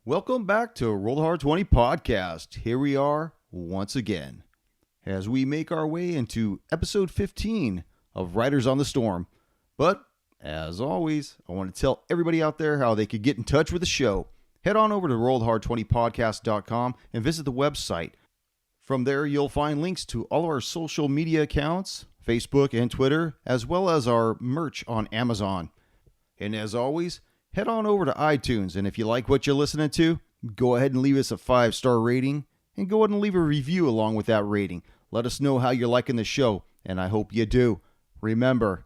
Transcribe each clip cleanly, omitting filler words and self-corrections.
Welcome back to Roll the Hard 20 podcast. Here we are once again as we make our way into episode 15 of Riders on the Storm. But as always, I want to tell everybody out there how they could get in touch with the show. Head on over to rollthehard20podcast.com and visit the website. From there, you'll find links to all of our social media accounts, Facebook and Twitter, as well as our merch on Amazon. And as always, head on over to iTunes, and if you like what you're listening to, go ahead and leave us a 5-star rating, and go ahead and leave a review along with that rating. Let us know how you're liking the show, and I hope you do. Remember,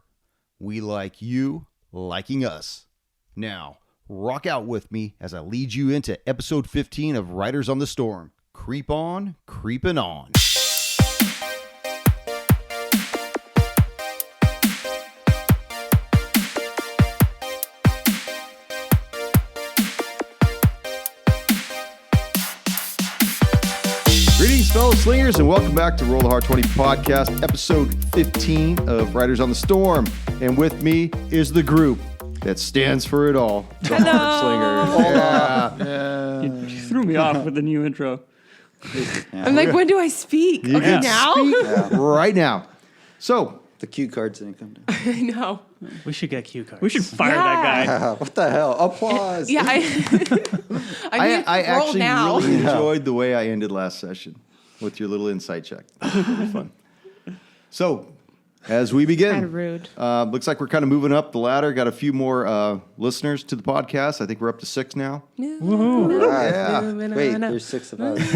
we like you liking us. Now, rock out with me as I lead you into episode 15 of Riders on the Storm. Creep on, creepin' on. Greetings, fellow slingers, and welcome back to Roll the Hard 20 podcast, episode 15 of Riders on the Storm. And with me is the group that stands for it all, the Hard Slingers. You threw me off with the new intro. I'm like, when do I speak? You Okay, can now? speak right now. So, The cue cards didn't come down. I know. We should get cue cards. We should fire that guy. What the hell? Applause. Yeah, I need I to roll actually now. really enjoyed the way I ended last session with your little insight check. Really fun. So, as we begin, Kind of rude. looks like we're kind of moving up the ladder. Got a few more listeners to the podcast. I think we're up to 6 now. Yeah. Wait, there's 6 of us.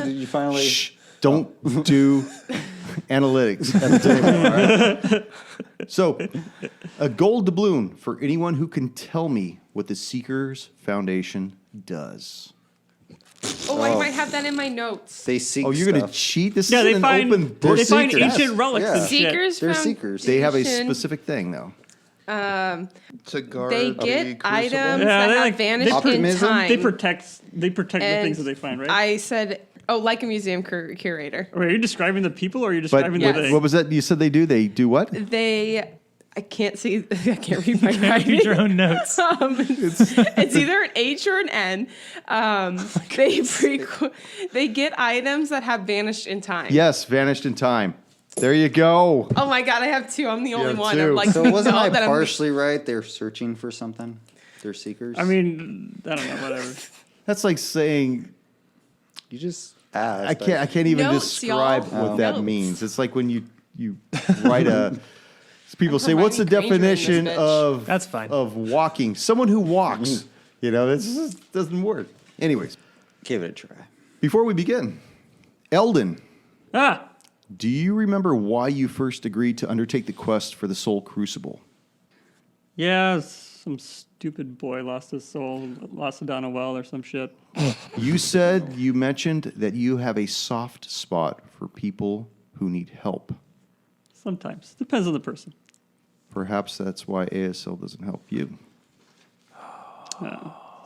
Did you finally? Shh, don't do analytics at the table, all right? So, a gold doubloon for anyone who can tell me what the Seekers Foundation does. Oh, I might have that in my notes. They seek Oh, you're going to stuff. cheat? This Yeah, is they an find open book. they find seekers. ancient relics Yeah. and shit. Seekers They're Foundation. seekers. They have a specific thing, though. To guard They the get crucible. items Yeah, that they have like vanished in Optimism? time. They protect the And things that they find, right? I said, like a museum curator. Wait, are you describing the people or are you But describing Yes. the thing? what was that? You said they do? They do what? I can't see. I can't read my writing. Read your own notes. It's either an H or an N. They get items that have vanished in time. Yes, vanished in time. There you go. Oh my god, I have 2. I'm the only have one. 2. I'm like, So wasn't I that I'm- partially right? They're searching for something. They're seekers. I mean, I don't know, whatever. That's like saying you just asked. I can't even Notes, describe y'all. what that Notes. means. It's like when you write a. People say, I'm "What's the writing Granger in this definition bitch." of That's fine. of walking?" Someone who walks. You know, this just doesn't work. Anyways, Give it a try. before we begin, Eldon, Ah, do you remember why you first agreed to undertake the quest for the Soul Crucible? yeah, some stupid boy lost his soul, lost it down a well or some shit. You mentioned that you have a soft spot for people who need help. Sometimes. Depends on the person. Perhaps that's why Aisseil doesn't help you.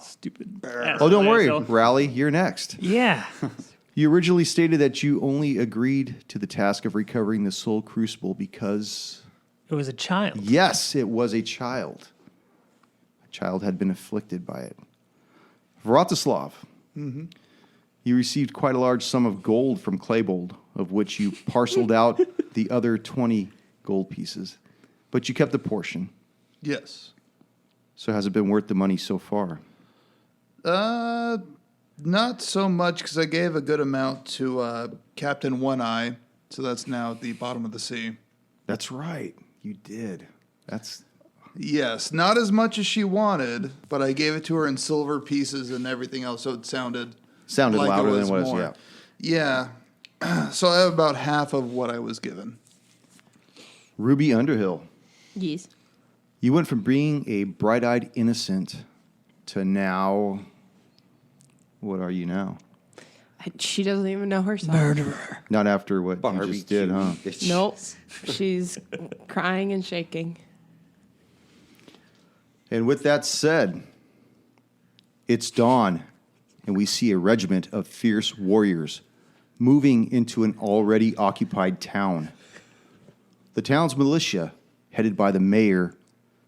Stupid. Oh, don't worry, asshole. Rally, you're next. Yeah. You originally stated that you only agreed to the task of recovering the Soul Crucible because, It was a child. yes, it was a child. A child had been afflicted by it. Vratislav, you received quite a large sum of gold from Claybold, of which you parceled out the other 20 gold pieces. But you kept a portion. Yes. So has it been worth the money so far? Not so much because I gave a good amount to Captain One Eye, so that's now at the bottom of the sea. That's right. You did. That's Yes, not as much as she wanted, but I gave it to her in silver pieces and everything else, so it sounded like louder it than was what it more. was. Yeah. Yeah. So I have about half of what I was given. Ruby Underhill, Yes. you went from being a bright-eyed innocent to now. What are you now? She doesn't even know herself. Murderer. Not after what you Barbecue. just did, huh? Nope. She's crying and shaking. And with that said, it's dawn, and we see a regiment of fierce warriors moving into an already occupied town. The town's militia, headed by the mayor,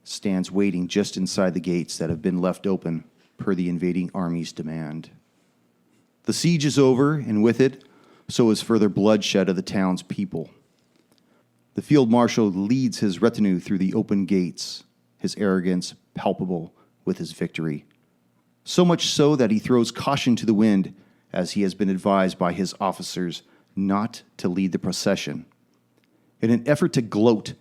stands waiting just inside the gates that have been left open per the invading army's demand. The siege is over, and with it, so is further bloodshed of the town's people. The field marshal leads his retinue through the open gates, his arrogance palpable with his victory. So much so that he throws caution to the wind, as he has been advised by his officers not to lead the procession. In an effort to gloat,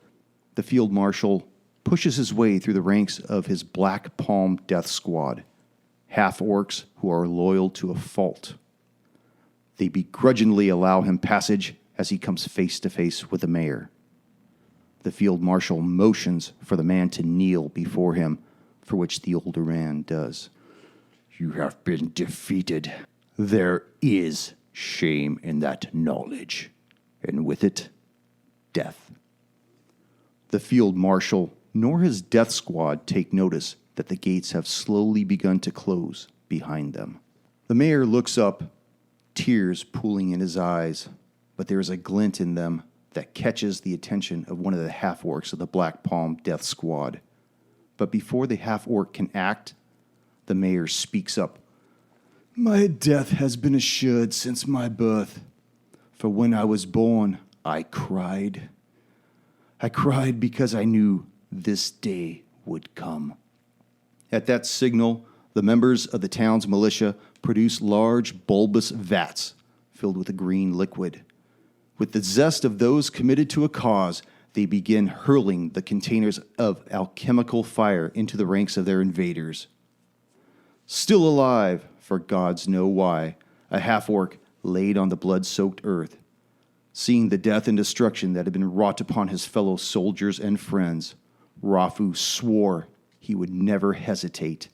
the field marshal pushes his way through the ranks of his Black Palm death squad, half-orcs who are loyal to a fault. They begrudgingly allow him passage as he comes face to face with the mayor. The field marshal motions for the man to kneel before him, for which the older man does. You have been defeated. There is shame in that knowledge, and with it, death. The field marshal nor his death squad take notice that the gates have slowly begun to close behind them. The mayor looks up, tears pooling in his eyes, but there is a glint in them that catches the attention of one of the half-orcs of the Black Palm death squad. But before the half-orc can act, the mayor speaks up. My death has been assured since my birth, for when I was born, I cried. I cried because I knew this day would come. At that signal, the members of the town's militia produce large, bulbous vats filled with a green liquid. With the zest of those committed to a cause, they begin hurling the containers of alchemical fire into the ranks of their invaders. Still alive, for gods know why, a half-orc laid on the blood-soaked earth. Seeing the death and destruction that had been wrought upon his fellow soldiers and friends, Rafu swore he would never hesitate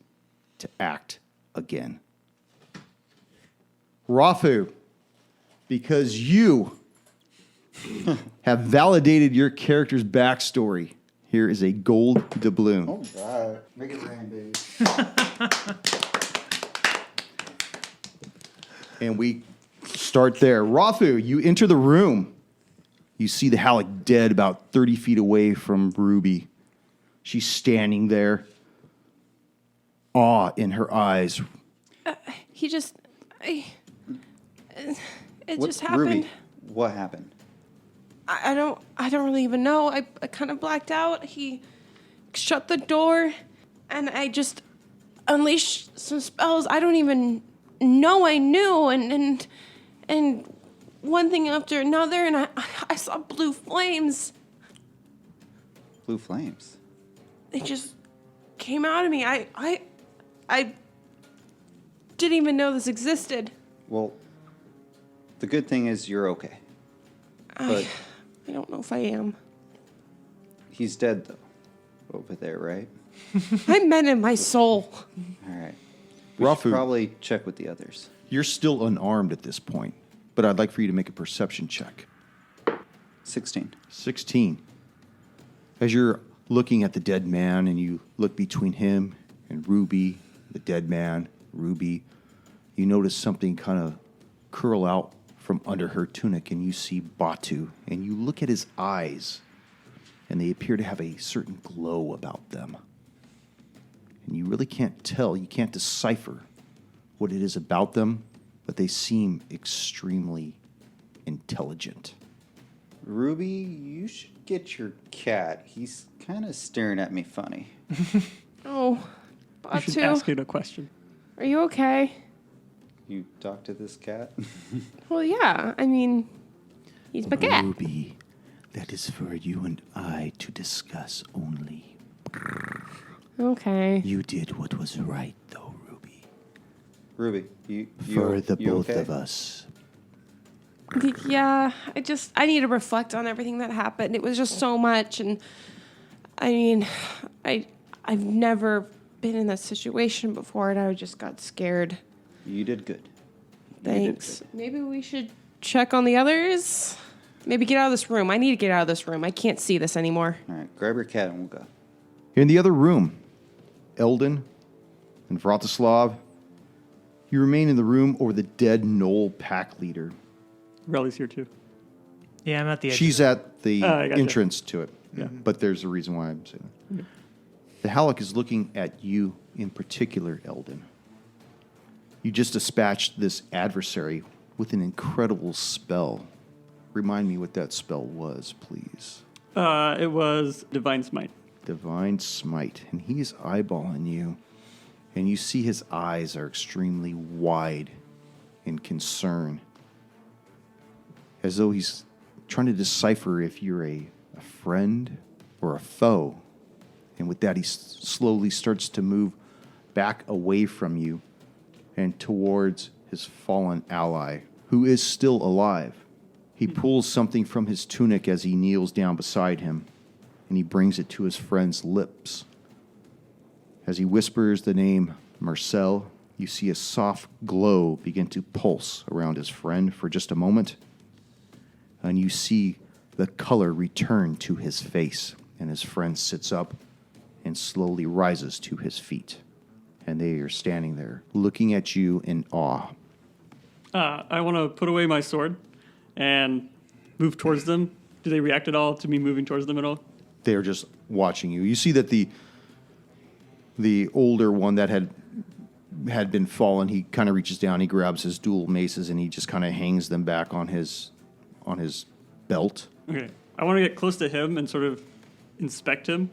to act again. Rafu, because you have validated your character's backstory, here is a gold doubloon. All right. Make it rain, baby. And we start there. Rafu, you enter the room. You see the Halec dead about 30 feet away from Ruby. She's standing there, awe in her eyes. He just, it What- just happened. Ruby, what happened? I don't really even know. I kind of blacked out. He shut the door, and I just unleashed some spells I don't even know I knew, and one thing after another, and I saw blue flames. Blue flames. They just came out of me. I didn't even know this existed. Well, the good thing is you're okay. But I don't know if I am. he's dead, though. Over there, right? I meant in my soul. All right. We should Rafu. probably check with the others. You're still unarmed at this point, but I'd like for you to make a perception check. 16. 16. As you're looking at the dead man and you look between him and Ruby, the dead man, Ruby, you notice something kind of curl out from under her tunic, and you see Batu, and you look at his eyes, and they appear to have a certain glow about them. And you really can't tell, you can't decipher what it is about them, but they seem extremely intelligent. Ruby, you should get your cat. He's kind of staring at me funny. Oh, You should Batu, ask it a question. are you okay? You talk to this cat? Well, yeah. I mean, he's my cat. Ruby, that is for you and I to discuss only. Okay. You did what was right, though, Ruby. Ruby, For the you both okay? of us. Yeah, I need to reflect on everything that happened. It was just so much, and I mean, I've never been in that situation before, and I just got scared. You did good. Thanks. Maybe we should check on the others. Maybe get out of this room. I need to get out of this room. I can't see this anymore. All right, grab your cat and we'll go. In the other room, Eldon and Vratislav, you remain in the room over the dead Knoll pack leader. Relly's here too. Yeah, I'm at the edge. She's at the I gotcha. entrance to it. Yeah. But there's a reason why I'm saying that. The Halec is looking at you in particular, Eldon. You just dispatched this adversary with an incredible spell. Remind me what that spell was, please. It was Divine Smite. Divine Smite. And he's eyeballing you. And you see his eyes are extremely wide in concern. As though he's trying to decipher if you're a friend or a foe. And with that, he slowly starts to move back away from you and towards his fallen ally, who is still alive. He pulls something from his tunic as he kneels down beside him, and he brings it to his friend's lips. As he whispers the name Mercel, you see a soft glow begin to pulse around his friend for just a moment, and you see the color return to his face, and his friend sits up and slowly rises to his feet. And they are standing there, looking at you in awe. I want to put away my sword and move towards them. Do they react at all to me moving towards them at all? They are just watching you. You see that the older one that had been fallen, he kind of reaches down, he grabs his dual maces, and he just kind of hangs them back on his belt. Okay. I want to get close to him and sort of inspect him.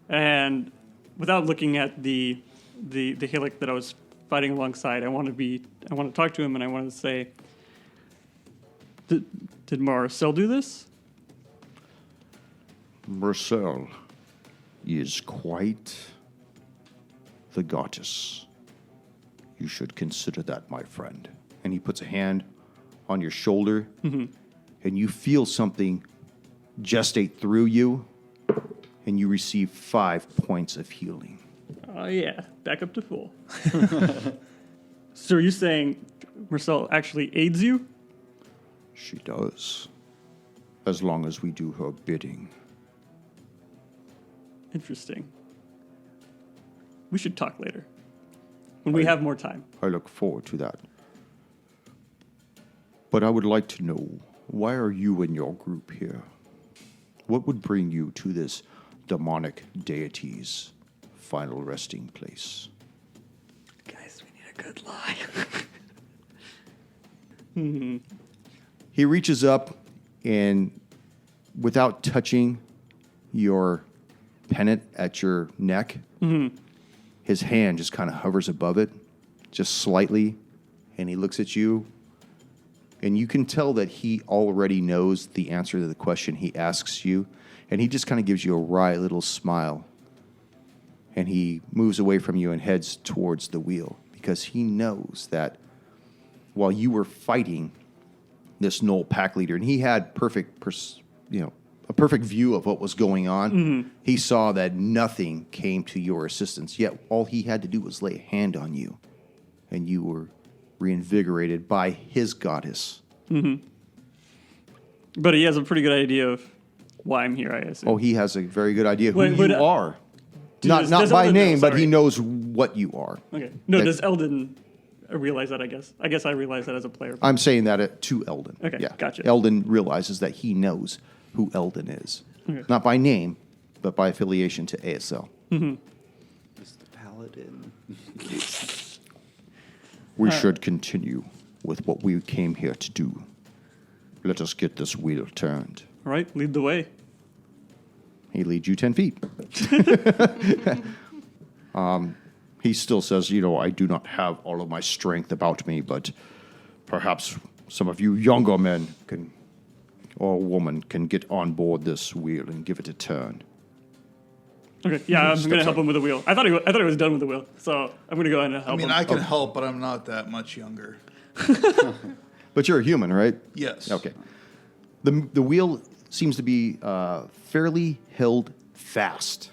And without looking at the Halec that I was fighting alongside, I want to talk to him, and I want to say, did Mercel do this? Mercel is quite the goddess. You should consider that, my friend. And he puts a hand on your shoulder, and you feel something gestate through you, and you receive 5 points of healing. Oh, yeah. Back up to full. So are you saying Mercel actually aids you? She does. As long as we do her bidding. Interesting. We should talk later. When we have more time. I look forward to that. But I would like to know, why are you and your group here? What would bring you to this demonic deity's final resting place? Guys, we need a good lie. He reaches up and, without touching your pennant at your neck, his hand just kind of hovers above it, just slightly, and he looks at you, and you can tell that he already knows the answer to the question he asks you, and he just kind of gives you a wry little smile, and he moves away from you and heads towards the wheel, because he knows that while you were fighting this Knoll pack leader, and he had a perfect view of what was going on. He saw that nothing came to your assistance, yet all he had to do was lay a hand on you, and you were reinvigorated by his goddess. But he has a pretty good idea of why I'm here, I assume. Oh, he has a very good idea who Wait, you are. Not does by Eldon know? name, but he Sorry. knows what you are. Okay. No, That- does Eldon realize that, I guess? I guess I realize that as a player. I'm saying that to Eldon. Okay, yeah. gotcha. Eldon realizes that he knows who Eldon is. Okay. Not by name, but by affiliation to Aisseil. He's the paladin. We should continue with what we came here to do. Let us get this wheel turned. All right, lead the way. He leads you 10 feet. He still says, I do not have all of my strength about me, but perhaps some of you younger men or woman can get on board this wheel and give it a turn. Okay, yeah, I'm going to help him with the wheel. I thought he was done with the wheel, so I'm going to go ahead and help I mean, him. I can help, but I'm not that much younger. But you're a human, right? Yes. Okay. The wheel seems to be fairly held fast.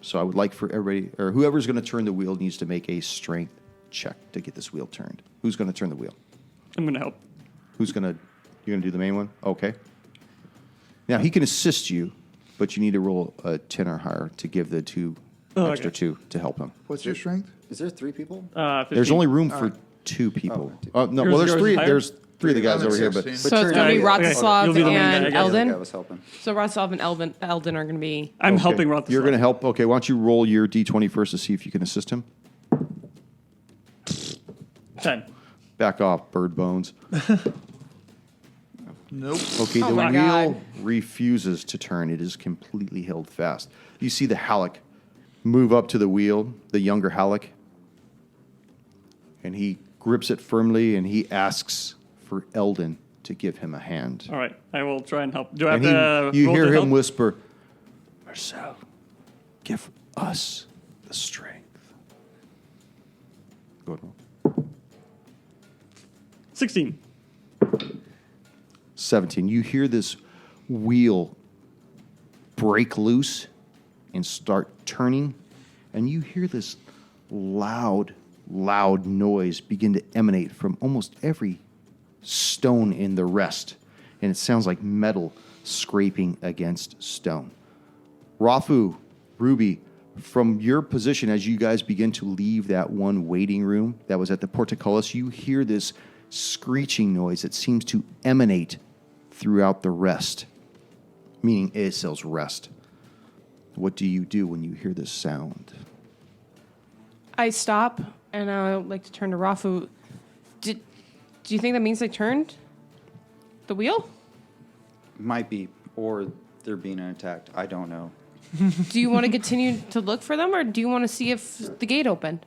So I would like for everybody, or whoever's going to turn the wheel needs to make a strength check to get this wheel turned. Who's going to turn the wheel? I'm going to help. You're going to do the main one? Okay. Now, he can assist you, but you need to roll a 10 or higher to give the extra 2 to help him. What's your strength? Is there 3 people? 15. There's only room for 2 people. No, well, there's yours 3. higher? There's 3 of the guys I'm at over here, but 16. So it's going to be Okay. Rostislav You'll be the main guy, I and guess. The other guy Eldon. was helping. So Rostislav and Eldon are going to be. I'm Okay. helping Rothslav. You're going to help. Okay, why don't you roll your D20 first to see if you can assist him? 10. Back off, bird bones. Nope. Okay, Oh the my wheel God. refuses to turn. It is completely held fast. You see the Halec move up to the wheel, the younger Halec, and he grips it firmly and he asks for Eldon to give him a hand. All right, I will try and help. Do I have And to you roll hear to him help? whisper, Mercel, give us the strength. Go ahead. 16. 17. You hear this wheel break loose and start turning, and you hear this loud noise begin to emanate from almost every stone in the rest, and it sounds like metal scraping against stone. Rafu, Ruby, from your position as you guys begin to leave that one waiting room that was at the portcullis, you hear this screeching noise that seems to emanate throughout the rest, meaning Aisseil's rest. What do you do when you hear this sound? I stop and I like to turn to Rafu. Do you think that means they turned the wheel? Might be, or they're being attacked. I don't know. Do you want to continue to look for them, or do you want to see if the gate opened?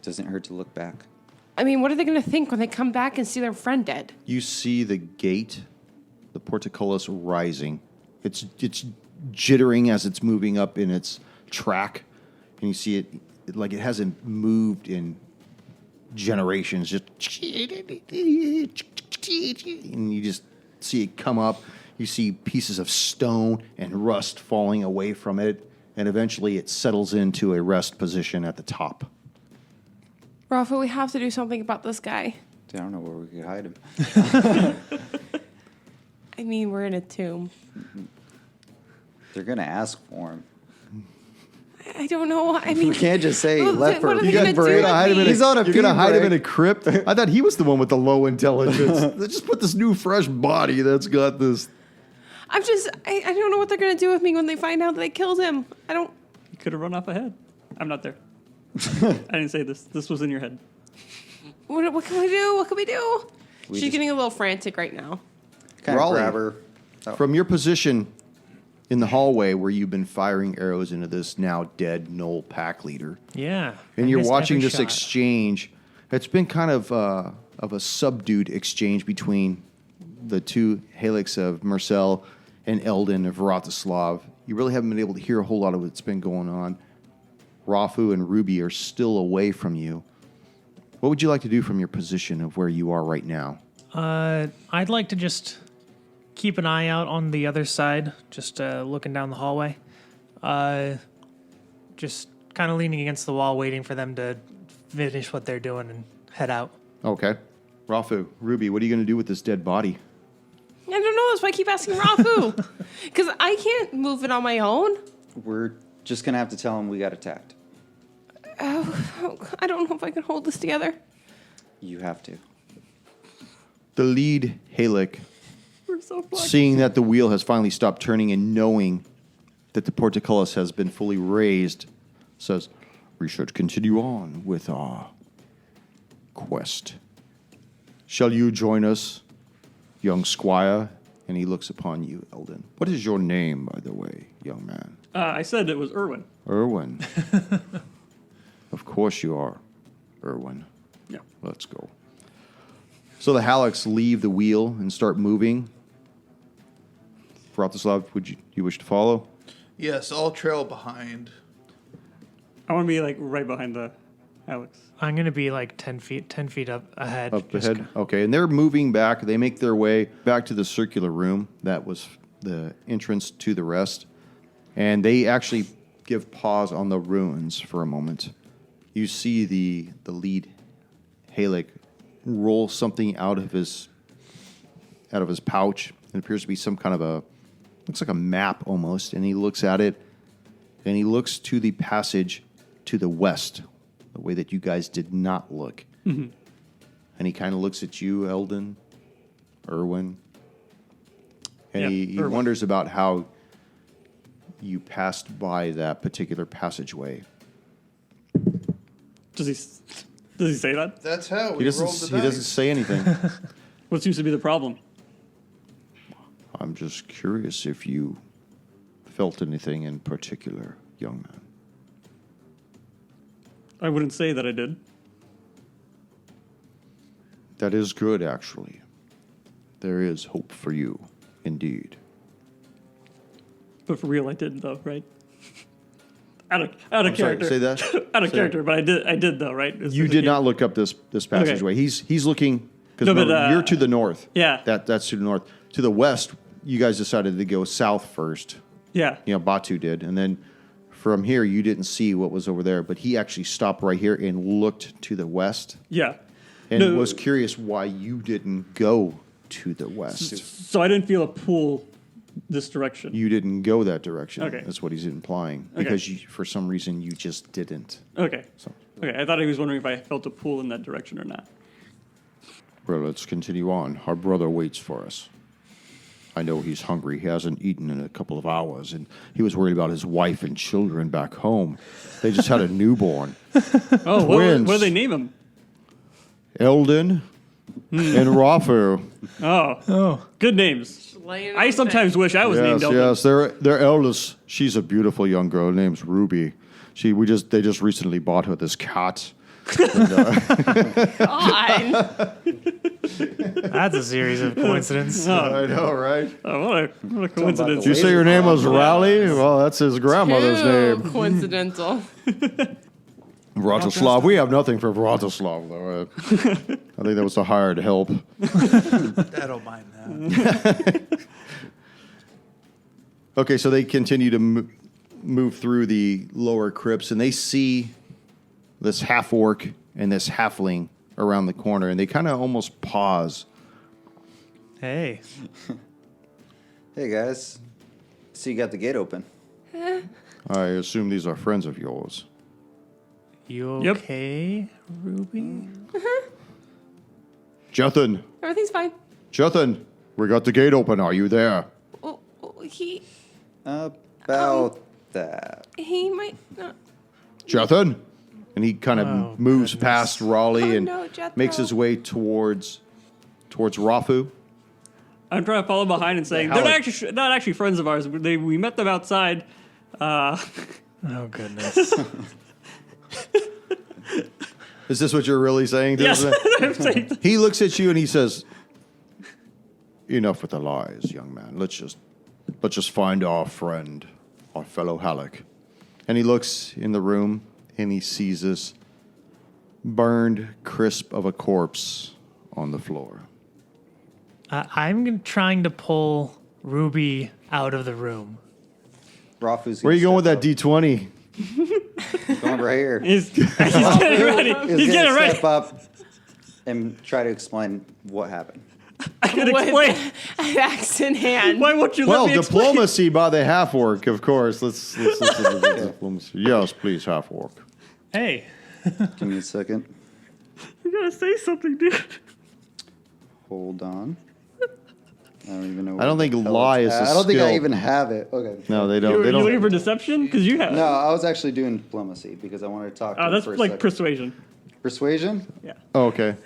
Doesn't hurt to look back. I mean, what are they going to think when they come back and see their friend dead? You see the gate, the portcullis rising. It's jittering as it's moving up in its track, and you see it like it hasn't moved in generations. Just and you just see it come up. You see pieces of stone and rust falling away from it, and eventually it settles into a rest position at the top. Rafa, we have to do something about this guy. I don't know where we could hide him. I mean, we're in a tomb. They're gonna ask for him. I don't know. I mean, We can't just say Well, left what for are they gonna do break. with me? He's on a You're gonna pee hide him in break. a crypt. I thought he was the one with the low intelligence. They just put this new fresh body that's got this. I don't know what they're going to do with me when they find out that they killed him. I don't. You could have run off ahead. I'm not there. I didn't say this. This was in your head. What can we do? What can we do? We She's just- getting a little frantic right now. Kind of Raleigh. grab her. Oh. From your position in the hallway where you've been firing arrows into this now dead Knoll pack leader, Yeah. and I you're missed watching every this shot. exchange. It's been kind of a subdued exchange between the two Halecs of Mercel and Eldon of Vratislav. You really haven't been able to hear a whole lot of what's been going on. Rafu and Ruby are still away from you. What would you like to do from your position of where you are right now? I'd like to just keep an eye out on the other side, just looking down the hallway. Just kind of leaning against the wall, waiting for them to finish what they're doing and head out. Okay. Rafu, Ruby, what are you going to do with this dead body? I don't know. That's why I keep asking Rafu. Because I can't move it on my own. We're just gonna have to tell him we got attacked. Oh, I don't know if I can hold this together. You have to. The lead Halec, We're so fucked. seeing that the wheel has finally stopped turning and knowing that the portcullis has been fully raised, says, "We should continue on with our quest. Shall you join us, young squire?" And he looks upon you, Eldon. What is your name, by the way, young man? I said it was Irwin. Irwin. Of course you are, Irwin. Yeah. Let's go. So the Halecs leave the wheel and start moving. Vratislav, would you wish to follow? Yes, I'll trail behind. I want to be like right behind the Alex. I'm gonna be like 10 feet up ahead. Up just ahead? Okay, and they're moving back. They make their way back to the circular room that was the entrance to the rest. And they actually give pause on the ruins for a moment. You see the lead Halec roll something out of his pouch. It appears to be some kind of looks like a map almost. And he looks at it, and he looks to the passage to the west, the way that you guys did not look. And he kind of looks at you, Eldon, Irwin, and Yeah, he Irwin. wonders about how you passed by that particular passageway. Does he Does he say that? That's how He we rolled the doesn't. He dice. doesn't say anything. What seems to be the problem? I'm just curious if you felt anything in particular, young man. I wouldn't say that I did. That is good, actually. There is hope for you, indeed. But for real, I did though, right? Out of I'm sorry, character. say that. Out of Say character, but I did though, right? You did not look up this passageway. He's looking because No, but, you're to the north. Yeah. That's to the north. To the west, you guys decided to go south first. Yeah. You know, Batu did, and then from here you didn't see what was over there. But he actually stopped right here and looked to the west, Yeah. and No. was curious why you didn't go to the west. So I didn't feel a pull this direction. You didn't go that direction. Okay. That's what he's implying. Okay. Because for some reason you just didn't. Okay. So, Okay. I thought he was wondering if I felt a pull in that direction or not. well, let's continue on. Our brother waits for us. I know he's hungry. He hasn't eaten in a couple of hours, and he was worried about his wife and children back home. They just had a newborn. Oh, Twins. what do they name him? Eldon and Rafu. Oh, Good names. Laying I on sometimes bed. wish I was named Yes, Eldon. yes. Their eldest, she's a beautiful young girl. Her name's Ruby. They just recently bought her this cat. God. that's a series of coincidences. I know, right? Oh, what a coincidence. Did you say your name was Raleigh? Well, that's his grandmother's Too name. coincidental. Vratislav. We have nothing for Vratislav, though. I think that was a hired help. I don't mind that. Okay, so they continue to move through the lower crypts, and they see this half-orc and this halfling around the corner, and they kind of almost pause. Hey, Hey guys, so you got the gate open. I assume these are friends of yours. you Yep. okay, Ruby? Jethan, Everything's fine. Jethan, we got the gate open. Are you there? Oh, he About that. might not. Jethan? And he kind of Oh, moves goodness. past Raleigh Oh, and no, Jethro. makes his way towards Rafu. I'm trying to follow behind and saying they're not actually friends of ours. We met them outside. Oh goodness. Is this what you're really saying? To Yes, us? I'm saying that. He looks at you and he says, "Enough with the lies, young man. Let's just find our friend, our fellow Halec." And he looks in the room and he sees this burned crisp of a corpse on the floor. I'm trying to pull Ruby out of the room. Rafu's Where are you going with that D20? Going right here. He's getting ready. Is He's gonna getting ready. step up and try to explain what happened. I can explain. An axe in hand. Why won't you Well, let me explain? diplomacy by the half-orc, of course. Let's listen to the diplomacy. Yes, please, half-orc. Hey, Give me a second. You gotta say something, dude. Hold on. I don't even know. I don't what think the hell lie it's is at. a I don't think skill. I even have it. Okay. No, they don't. You looking for deception? Because you have. No, I was actually doing diplomacy because I wanted to talk to Oh, him that's for a like second. persuasion. Persuasion? Yeah. Oh, okay.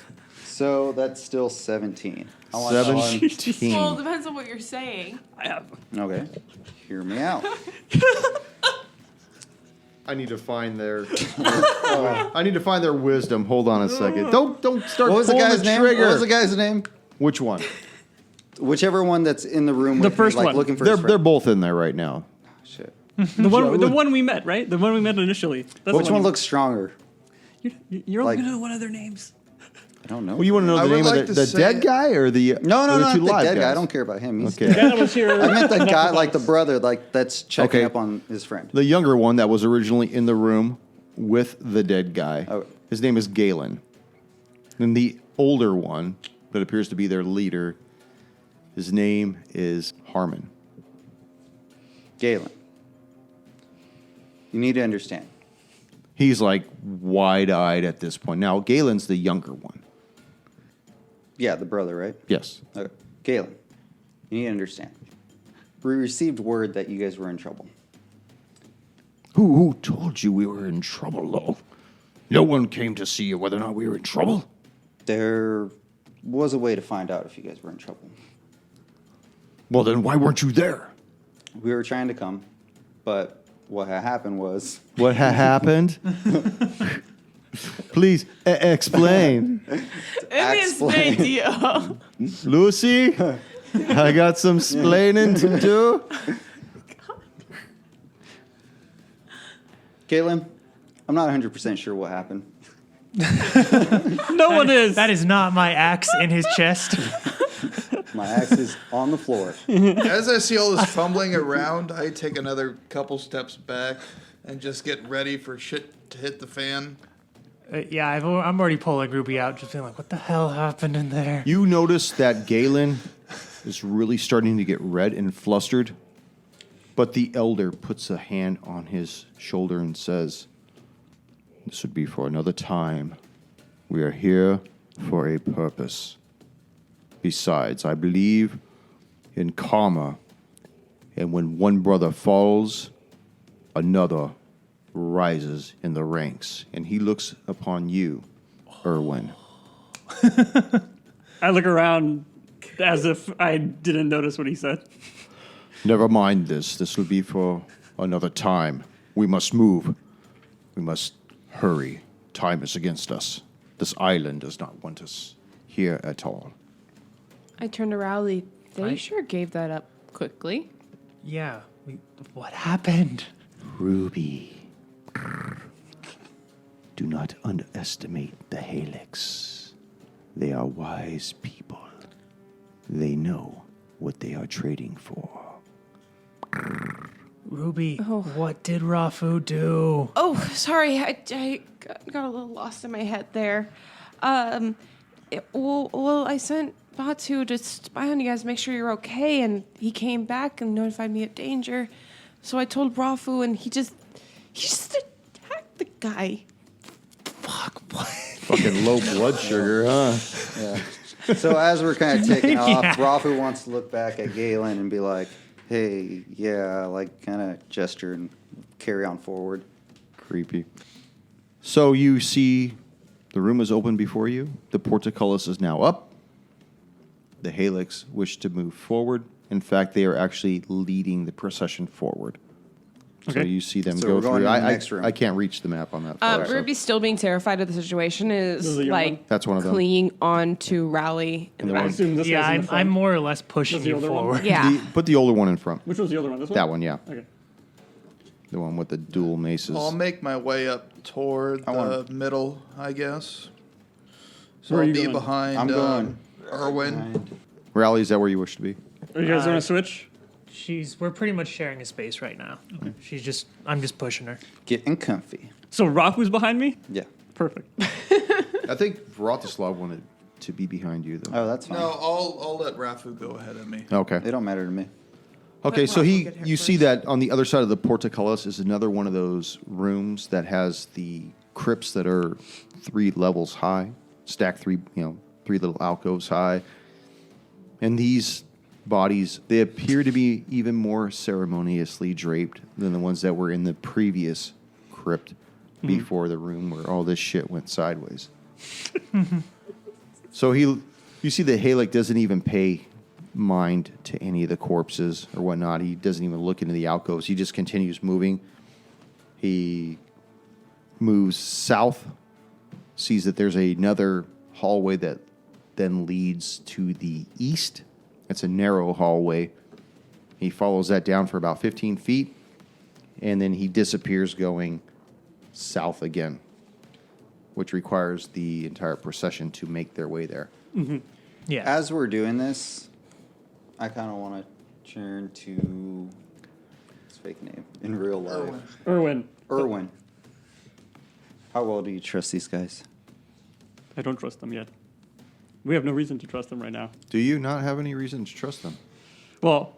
So that's still 17. I want 17. Well, it depends on what you're saying. I have. Okay. Hear me out. I need to find their. I need to find their wisdom. Hold on a second. Don't start What was the pulling guy's name? trigger. What was the guy's name? Which one? Whichever one that's in the room with first me, like one. looking for They're his friend. both in there right now. Shit. The one we met, right? The one we met initially. That's Which the one looks stronger? You're only like- gonna know one of their names. I don't know. Well, you want to know I the would name like of to the say- dead guy or the No, or no, the not two the live dead guy. guys? I don't care about him. He's Okay. That was here. I meant the guy, like the brother, like that's checking Okay. up on his friend. The younger one that was originally in the room with the dead guy. Oh. His name is Galen. And the older one that appears to be their leader, his name is Harmon. Galen. You need to understand. He's like wide-eyed at this point. Now, Galen's the younger one. Yeah, the brother, right? Yes. Okay. Galen, you need to understand. We received word that you guys were in trouble. Who told you we were in trouble, though? No one came to see whether or not we were in trouble? There was a way to find out if you guys were in trouble. Well, then why weren't you there? We were trying to come, but what had happened was... What happened? Please, explain. It is big deal. Lucy, I got some splaining to do. Caitlin, I'm not 100% sure what happened. No one is. That is not my axe in his chest. My axe is on the floor. As I see all this fumbling around, I take another couple steps back and just get ready for shit to hit the fan. Yeah, I'm already pulling Ruby out, just being like, what the hell happened in there? You notice that Galen is really starting to get red and flustered, but the elder puts a hand on his shoulder and says, "This would be for another time. We are here for a purpose. Besides, I believe in karma, and when one brother falls, another rises in the ranks." And he looks upon you, Erwin. I look around as if I didn't notice what he said. Never mind this. This will be for another time. We must move. We must hurry. Time is against us. This island does not want us here at all. I turned to Rowley. They Right. sure gave that up quickly. Yeah, what happened? Ruby. Do not underestimate the Halecs. They are wise people. They know what they are trading for. Ruby, what did Rafu do? Oh, sorry. I got a little lost in my head there. Well, I sent Batu to spy on you guys, make sure you're okay, and he came back and notified me of danger. So I told Rafu, and he just attacked the guy. Fuck, what? Fucking low blood sugar, huh? Yeah. So as we're kind of taking off, Yeah. Rafu wants to look back at Galen and be like, "Hey, yeah," like kind of gesture and carry on forward. Creepy. So you see the room is open before you. The portcullis is now up. The Halecs wish to move forward. In fact, they are actually leading the procession forward. So Okay. you see them So go we're going through. in the next room. I can't reach the map on that. far, so Ruby's still being terrified of the situation, This is is a young like one? That's one of them. clinging on to Rowley in the the I back. assume this Yeah, guy's in the front. I'm more or less pushing That's the you older one? forward. Yeah. Put the older one in front. Which was the other one? This one? That one, yeah. Okay. The one with the dual maces. I'll make my way up toward I the want- middle, I guess. So Where are I'll you be going? behind I'm going. Erwin. Rally, is that where you wish to be? Are you guys going to switch? We're pretty much sharing a space right now. I'm just pushing her. Getting comfy. So Rafu's behind me? Yeah. Perfect. I think Vratislav wanted to be behind you, though. Oh, that's fine. No, I'll let Rafu go ahead of me. Okay. They don't matter to me. Okay, Let so Rafa get here you see first. that on the other side of the portcullis is another one of those rooms that has the crypts that are 3 levels high, stacked 3 little alcoves high. And these bodies, they appear to be even more ceremoniously draped than the ones that were in the previous crypt before the room where all this shit went sideways. So you see the Halec doesn't even pay mind to any of the corpses or whatnot. He doesn't even look into the alcoves. He just continues moving. He moves south, sees that there's another hallway that then leads to the east. It's a narrow hallway. He follows that down for about 15 feet, and then he disappears going south again, which requires the entire procession to make their way there. Yeah. As we're doing this, I kind of want to turn to his fake name in real life. Erwin. How well do you trust these guys? I don't trust them yet. We have no reason to trust them right now. Do you not have any reason to trust them? Well,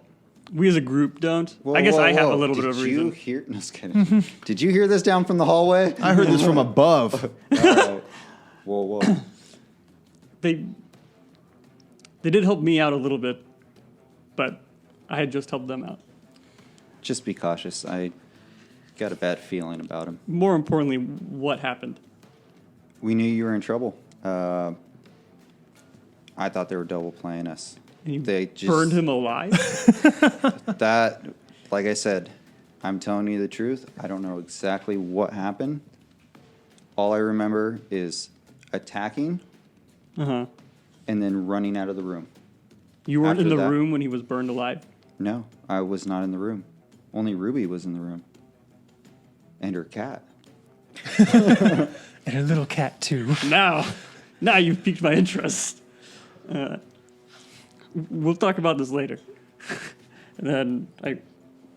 we as a group don't. Whoa, I guess whoa, I have whoa. a little bit of Did reason. you hear? No, just kidding. Did you hear this down from the hallway? I heard this from above. Oh. Whoa. They did help me out a little bit, but I had just helped them out. Just be cautious. I got a bad feeling about him. More importantly, what happened? We knew you were in trouble. I thought they were double playing us. And you They just burned him alive? That, like I said, I'm telling you the truth. I don't know exactly what happened. All I remember is attacking Uh-huh. and then running out of the room. You weren't in After the that- room when he was burned alive? No, I was not in the room. Only Ruby was in the room. And her cat. And a little cat, too. Now you've piqued my interest. We'll talk about this later. And then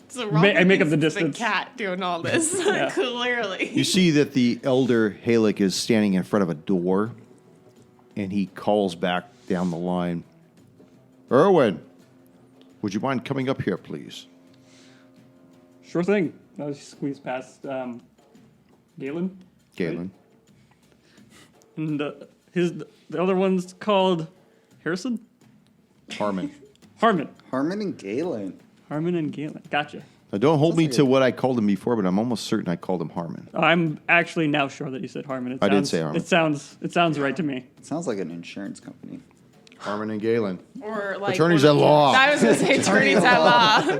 So I make up the Robin's distance. The cat doing all this, Yeah. clearly. You see that the elder Halec is standing in front of a door, and he calls back down the line. Erwin, would you mind coming up here, please? Sure thing. I'll squeeze past Galen. Galen. And the other one's called Harrison? Harmon. Harmon. Harmon and Galen. Harmon and Galen. Gotcha. Now, don't hold me like to what I called him before, but I'm almost certain I called him Harmon. I'm actually now sure that you said Harmon. I did say Harmon. It sounds right to me. It sounds like an insurance company. Harmon and Galen. Or like Attorneys at law. I was going to say attorneys at law.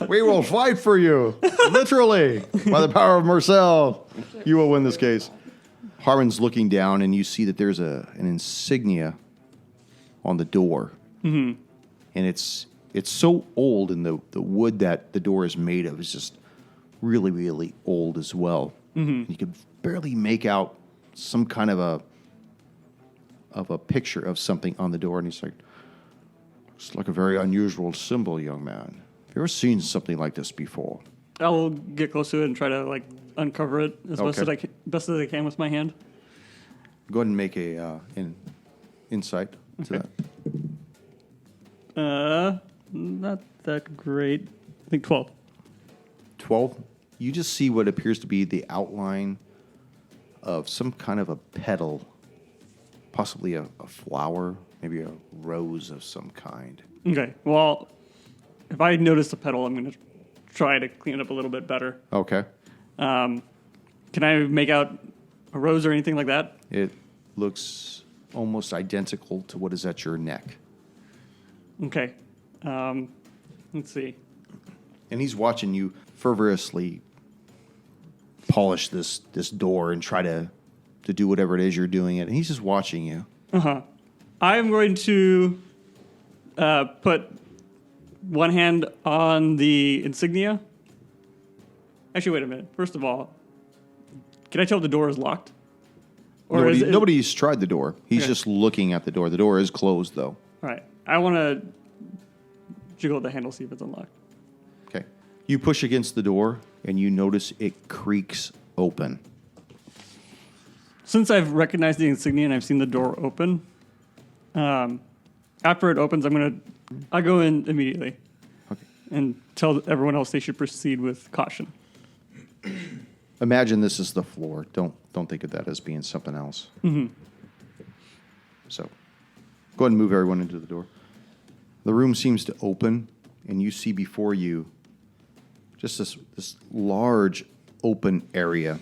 We will fight for you. Literally. By the power of Mercel. You will win this case. Harmon's looking down, and you see that there's an insignia on the door. Mm-hmm. And it's so old, and the wood that the door is made of is just really, really old as well. Mm-hmm. You can barely make out some kind of a picture of something on the door, and he's like, "Looks like a very unusual symbol, young man. Have you ever seen something like this before?" I'll get close to it and try to uncover it as Okay. best as I can with my hand. Go ahead and make a insight to that. Not that great. I think 12. 12. You just see what appears to be the outline of some kind of a petal, possibly a flower, maybe a rose of some kind. Okay. Well, if I notice the petal, I'm going to try to clean it up a little bit better. Okay. Can I make out a rose or anything like that? It looks almost identical to what is at your neck. Okay. Let's see. And he's watching you fervorously polish this door and try to do whatever it is you're doing it. And he's just watching you. I'm going to put one hand on the insignia. Actually, wait a minute. First of all, can I tell if the door is locked? Or Nobody's tried the door. He's Okay. just looking at the door. The door is closed, though. All right. I want to jiggle the handle, see if it's unlocked. Okay. You push against the door, and you notice it creaks open. Since I've recognized the insignia and I've seen the door open, after it opens, I'll go in immediately Okay. and tell everyone else they should proceed with caution. Imagine this is the floor. Don't think of that as being something else. Mm-hmm. So, go ahead and move everyone into the door. The room seems to open, and you see before you just this large open area.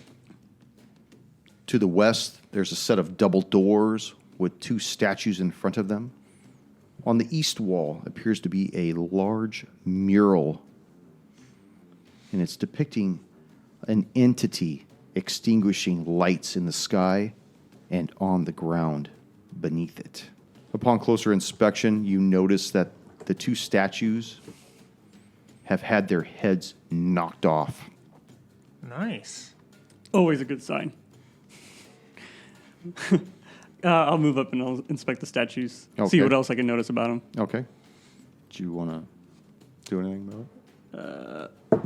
To the west, there's a set of double doors with two statues in front of them. On the east wall appears to be a large mural, and it's depicting an entity extinguishing lights in the sky and on the ground beneath it. Upon closer inspection, you notice that the two statues have had their heads knocked off. Nice. Always a good sign. I'll move up and I'll inspect the statues, see Okay. what else I can notice about them. Okay. Do you want to do anything about it?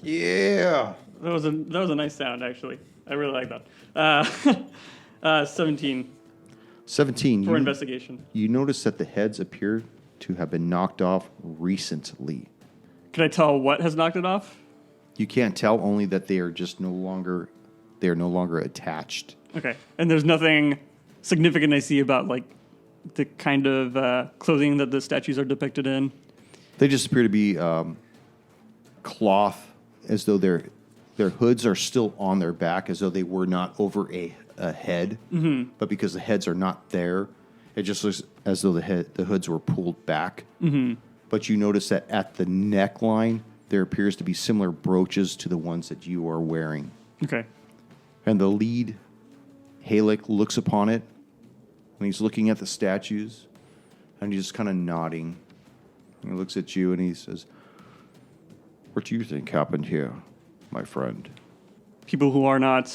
Yeah. That was a nice sound, actually. I really like that. 17 17. for investigation. You notice that the heads appear to have been knocked off recently. Can I tell what has knocked it off? You can't tell, only that they are just no longer attached. Okay. And there's nothing significant I see about the kind of clothing that the statues are depicted in. They just appear to be cloth, as though their hoods are still on their back, as though they were not over a a head, but because the heads are not there, it just looks as though the hoods were pulled back. But you notice that at the neckline, there appears to be similar brooches to the ones that you are wearing. Okay. And the lead Halec looks upon it, and he's looking at the statues, and he's just kind of nodding. He looks at you, and he says, "What do you think happened here, my friend?" People who are not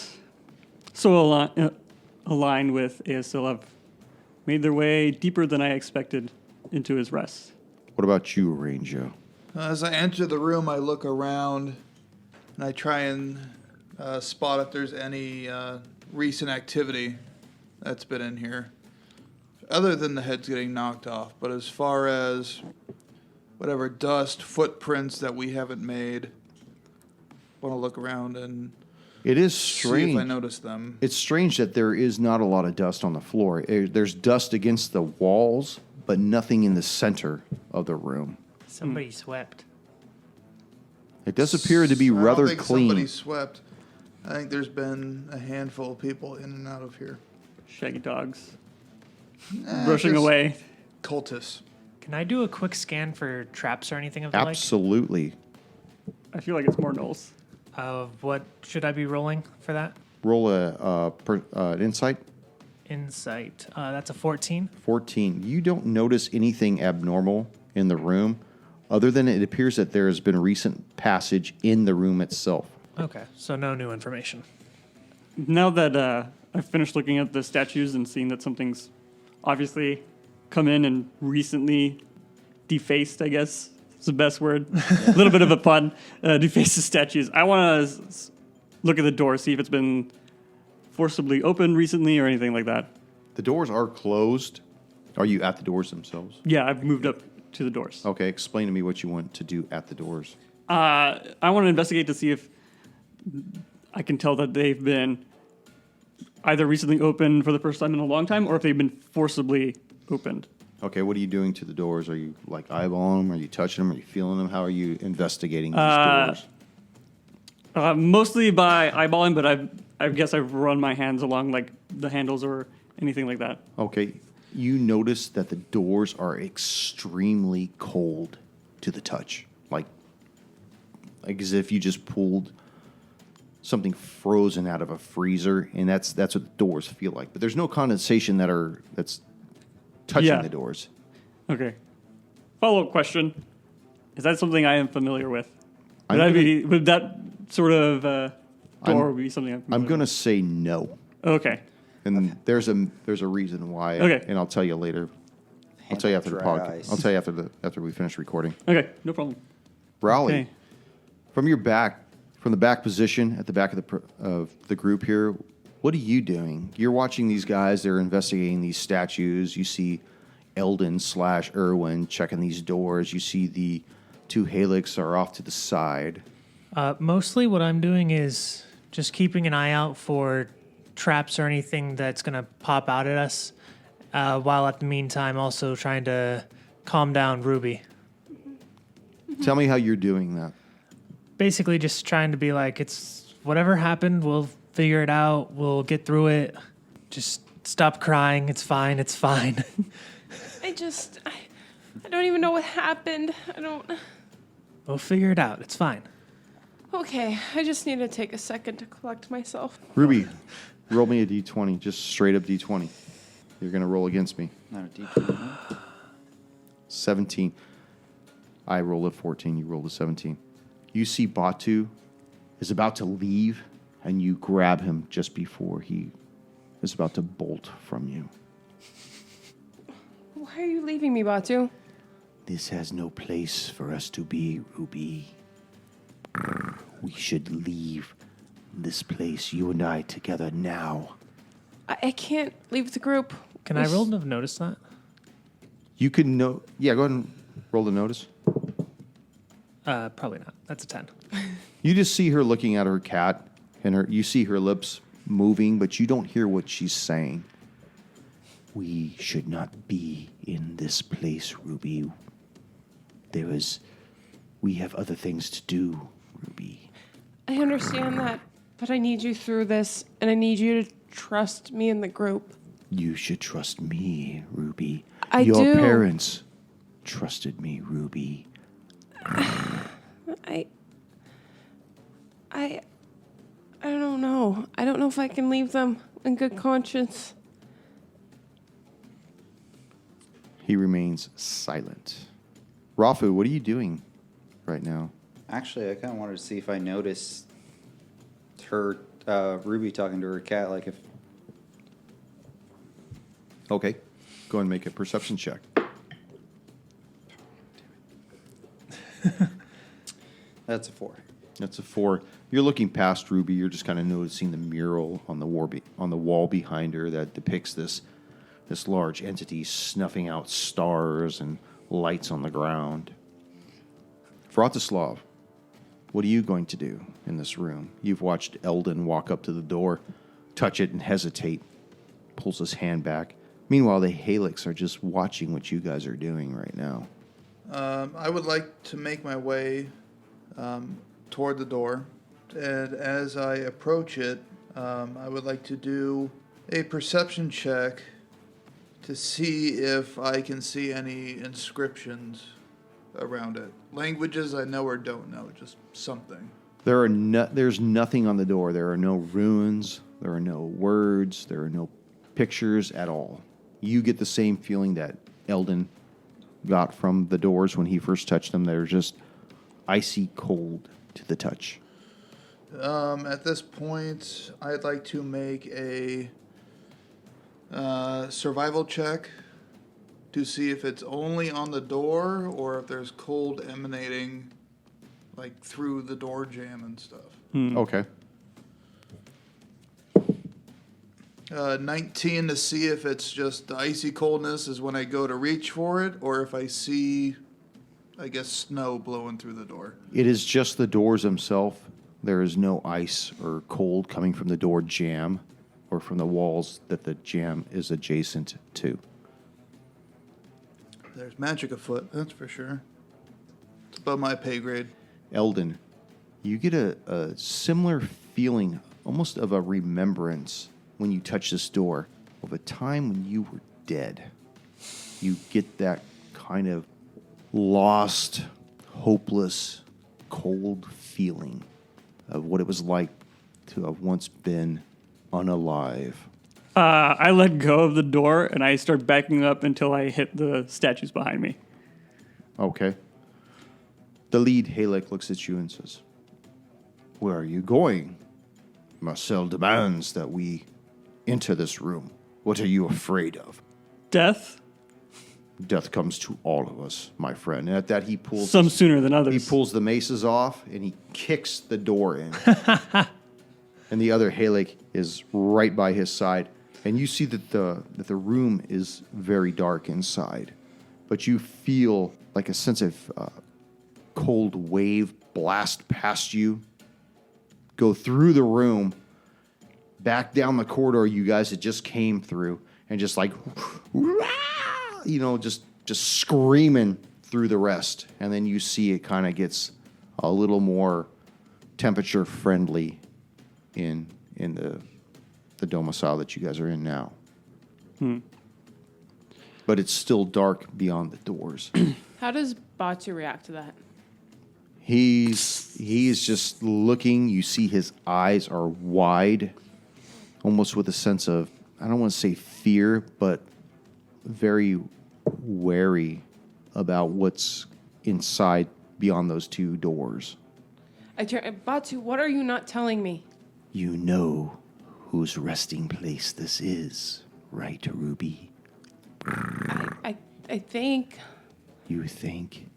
so aligned with Aisseil have made their way deeper than I expected into his rest. What about you, Ranger? As I enter the room, I look around and I try and spot if there's any recent activity that's been in here, other than the heads getting knocked off. But as far as whatever dust, footprints that we haven't made, I want to look around and It is see strange. if I notice them. It's strange that there is not a lot of dust on the floor. There's dust against the walls, but nothing in the center of the room. Somebody swept. It does appear to be I don't rather think clean. somebody swept. I think there's been a handful of people in and out of here. Shaggy dogs rushing just away. Cultists. Can I do a quick scan for traps or anything of the like? Absolutely. I feel like it's more Knowles. What should I be rolling for that? Roll an insight. Insight. That's a 14. 14. You don't notice anything abnormal in the room, other than it appears that there has been recent passage in the room itself. Okay, so no new information. Now that I've finished looking at the statues and seeing that something's obviously come in and recently defaced, I guess is the best word. A little bit of a pun. Defaced the statues. I want to look at the door, see if it's been forcibly opened recently or anything like that. The doors are closed. Are you at the doors themselves? Yeah, I've moved up to the doors. Okay, explain to me what you want to do at the doors. I want to investigate to see if I can tell that they've been either recently opened for the first time in a long time or if they've been forcibly opened. Okay, what are you doing to the doors? Are you like eyeballing them? Are you touching them? Are you feeling them? How are you investigating these doors? Mostly by eyeballing, but I guess I've run my hands along like the handles or anything like that. Okay, you notice that the doors are extremely cold to the touch, like as if you just pulled something frozen out of a freezer, and that's what the doors feel like. But there's no condensation that's touching Yeah. the doors. Okay. Follow-up question. Is that something I am familiar with? I'm Would that sort of door be something I'm familiar I'm going to say no, with? Okay. and there's a reason why. Okay. And I'll tell you later. I'll tell you after the Dry podcast. ice. I'll tell you after we finish recording. Okay, no problem. Raleigh, Okay. from the back position at the back of the group here, what are you doing? You're watching these guys. They're investigating these statues. You see Eldon / Irwin checking these doors. You see the two Halecs are off to the side. Mostly what I'm doing is just keeping an eye out for traps or anything that's going to pop out at us, while at the meantime also trying to calm down Ruby. Tell me how you're doing that. Basically just trying to be like, it's whatever happened, we'll figure it out, we'll get through it. Just stop crying, it's fine, it's fine. I don't even know what happened. We'll figure it out, it's fine. Okay, I just need to take a second to collect myself. Ruby, roll me a d20, just straight up d20. You're going to roll against me. Not a D20. 17. I rolled a 14, you rolled a 17. You see Batu is about to leave, and you grab him just before he is about to bolt from you. Why are you leaving me, Batu? This has no place for us to be, Ruby. We should leave this place, you and I, together now. I can't leave the group. Can I roll to have noticed that? You can know. Yeah, go ahead and roll the notice. Probably not. That's a 10. You just see her looking at her cat, and you see her lips moving, but you don't hear what she's saying. We should not be in this place, Ruby. We have other things to do, Ruby. I understand that, but I need you through this, and I need you to trust me and the group. You should trust me, Ruby. I Your do. parents trusted me, Ruby. I don't know. I don't know if I can leave them in good conscience. He remains silent. Rafu, what are you doing right now? Actually, I kind of wanted to see if I noticed her, Ruby talking to her cat. Like if Okay. Go and make a perception check. that's a 4. That's a 4. You're looking past Ruby. You're just kind of noticing the mural on the wall behind her that depicts this large entity snuffing out stars and lights on the ground. Vratislav, what are you going to do in this room? You've watched Eldon walk up to the door, touch it and hesitate, pulls his hand back. Meanwhile, the Halecs are just watching what you guys are doing right now. I would like to make my way toward the door, and as I approach it, I would like to do a perception check to see if I can see any inscriptions around it. Languages I know or don't know, just something. There's nothing on the door. There are no runes. There are no words. There are no pictures at all. You get the same feeling that Eldon got from the doors when he first touched them. They're just icy cold to the touch. At this point, I'd like to make a survival check to see if it's only on the door or if there's cold emanating like through the door jamb and stuff. Okay. 19 to see if it's just the icy coldness is when I go to reach for it, or if I see, I guess, snow blowing through the door. It is just the doors themselves. There is no ice or cold coming from the door jamb or from the walls that the jamb is adjacent to. There's magic afoot, that's for sure. It's above my pay grade. Eldon, you get a similar feeling, almost of a remembrance when you touch this door of a time when you were dead. You get that kind of lost, hopeless, cold feeling of what it was like to have once been unalive. I let go of the door and I start backing up until I hit the statues behind me. Okay. The lead Halec looks at you and says, "Where are you going? Mercel demands that we enter this room. What are you afraid of?" Death? Death comes to all of us, my friend. And at that, he pulls Some sooner than others. he pulls the maces off and he kicks the door in. And the other Halec is right by his side. And you see that the room is very dark inside. But you feel like a sense of cold wave blast past you, go through the room, back down the corridor you guys had just came through, and just like, just screaming through the rest. And then you see it kind of gets a little more temperature friendly in the domicile that you guys are in now. But it's still dark beyond the doors. How does Batu react to that? He's just looking. You see his eyes are wide, almost with a sense of, I don't want to say fear, but very wary about what's inside beyond those two doors. I turn, Batu, what are you not telling me? You know whose resting place this is, right, Ruby? I think. You think?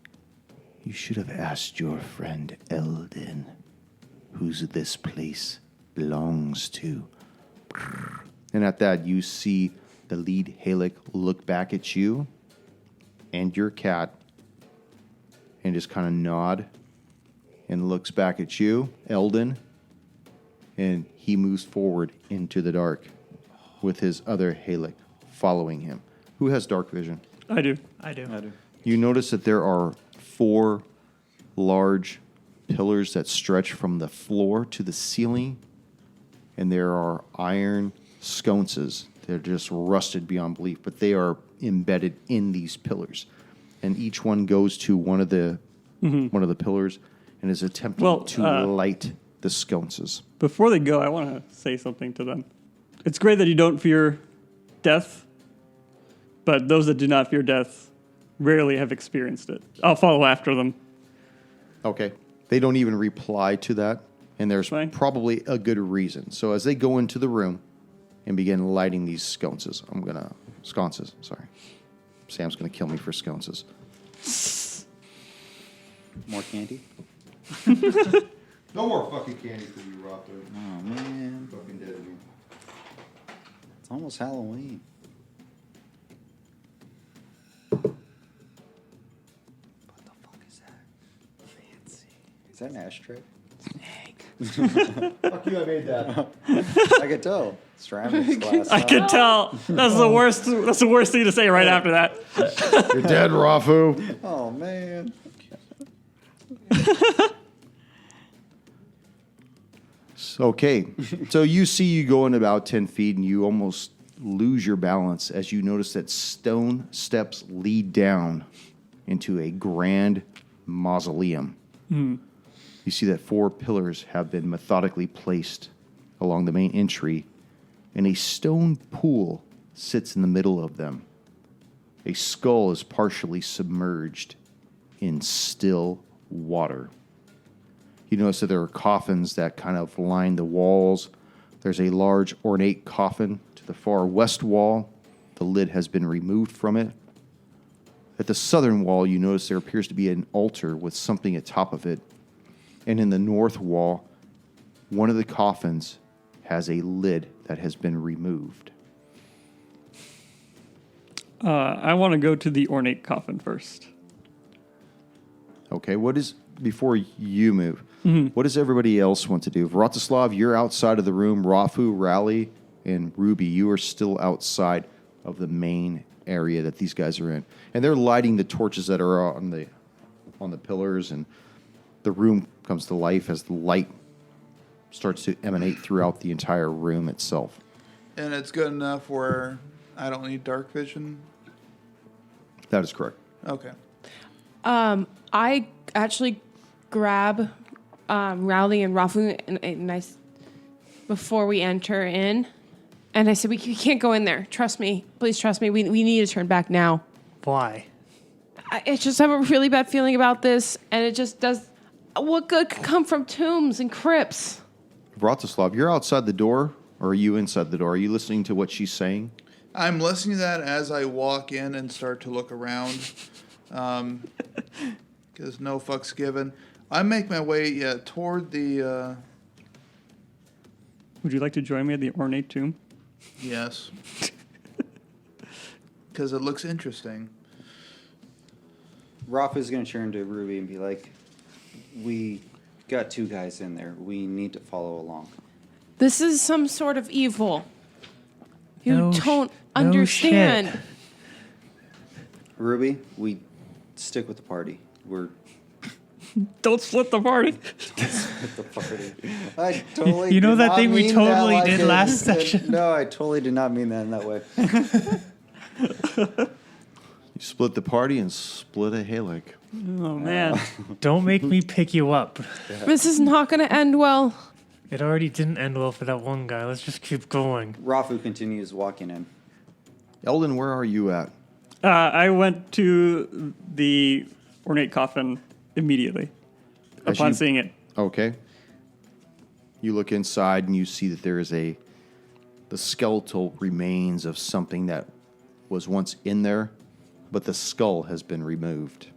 You should have asked your friend Eldon, whose this place belongs to. And at that, you see the lead Halec look back at you and your cat and just kind of nod and looks back at you, Eldon, and he moves forward into the dark with his other Halec following him. Who has dark vision? I do. I do. You notice that there are 4 large pillars that stretch from the floor to the ceiling, and there are iron sconces. They're just rusted beyond belief, but they are embedded in these pillars. And each one goes to one of the pillars and is attempting to light the sconces. Before they go, I want to say something to them. It's great that you don't fear death, but those that do not fear death rarely have experienced it. I'll follow after them. Okay. They don't even reply to that, and there's Fine. probably a good reason. So as they go into the room and begin lighting these sconces, sorry. Sam's going to kill me for sconces. More candy? No more fucking candy for you, Roth. Oh, man. Fucking dead of me. It's almost Halloween. What the fuck is that? Fancy. Is that an ashtray? Fuck you, I made that. I could tell. Ceramics glass. I could tell. That's the worst. That's the worst thing to say right after that. You're dead, Rafu. Oh, man. Okay, so you see you going about 10 feet and you almost lose your balance as you notice that stone steps lead down into a grand mausoleum. You see that 4 pillars have been methodically placed along the main entry, and a stone pool sits in the middle of them. A skull is partially submerged in still water. You notice that there are coffins that kind of line the walls. There's a large ornate coffin to the far west wall. The lid has been removed from it. At the southern wall, you notice there appears to be an altar with something atop of it. And in the north wall, one of the coffins has a lid that has been removed. I want to go to the ornate coffin first. Okay, before you move, what does everybody else want to do? Vratislav, you're outside of the room. Rafu, Rally, and Ruby, you are still outside of the main area that these guys are in. And they're lighting the torches that are on the pillars, and the room comes to life as the light starts to emanate throughout the entire room itself. And it's good enough where I don't need dark vision? That is correct. Okay. I actually grab Rowley and Rafu and I, before we enter in, and I said, we can't go in there. Trust me. Please trust me. We need to turn back now. Why? I just have a really bad feeling about this, and it just does... What good could come from tombs and crypts? Vratislav, you're outside the door, or are you inside the door? Are you listening to what she's saying? I'm listening to that as I walk in and start to look around. Because no fucks given. I make my way toward the... Would you like to join me at the ornate tomb? Yes. Because it looks interesting. Rafa's going to turn to Ruby and be like, we got 2 guys in there. We need to follow along. This is some sort of evil. You No don't no understand. shit. Ruby, we stick with the party. We're Don't split the party. with the party. I totally You know did that not thing we mean totally that did it- last session? No, I totally did not mean that in that way. You split the party and split a Halec. Oh, man. Don't make me pick you up. This is not going to end well. It already didn't end well for that one guy. Let's just keep going. Rafu continues walking in. Eldon, where are you at? I went to the ornate coffin immediately upon seeing it. Okay. You look inside and you see that there is the skeletal remains of something that was once in there, but the skull has been removed.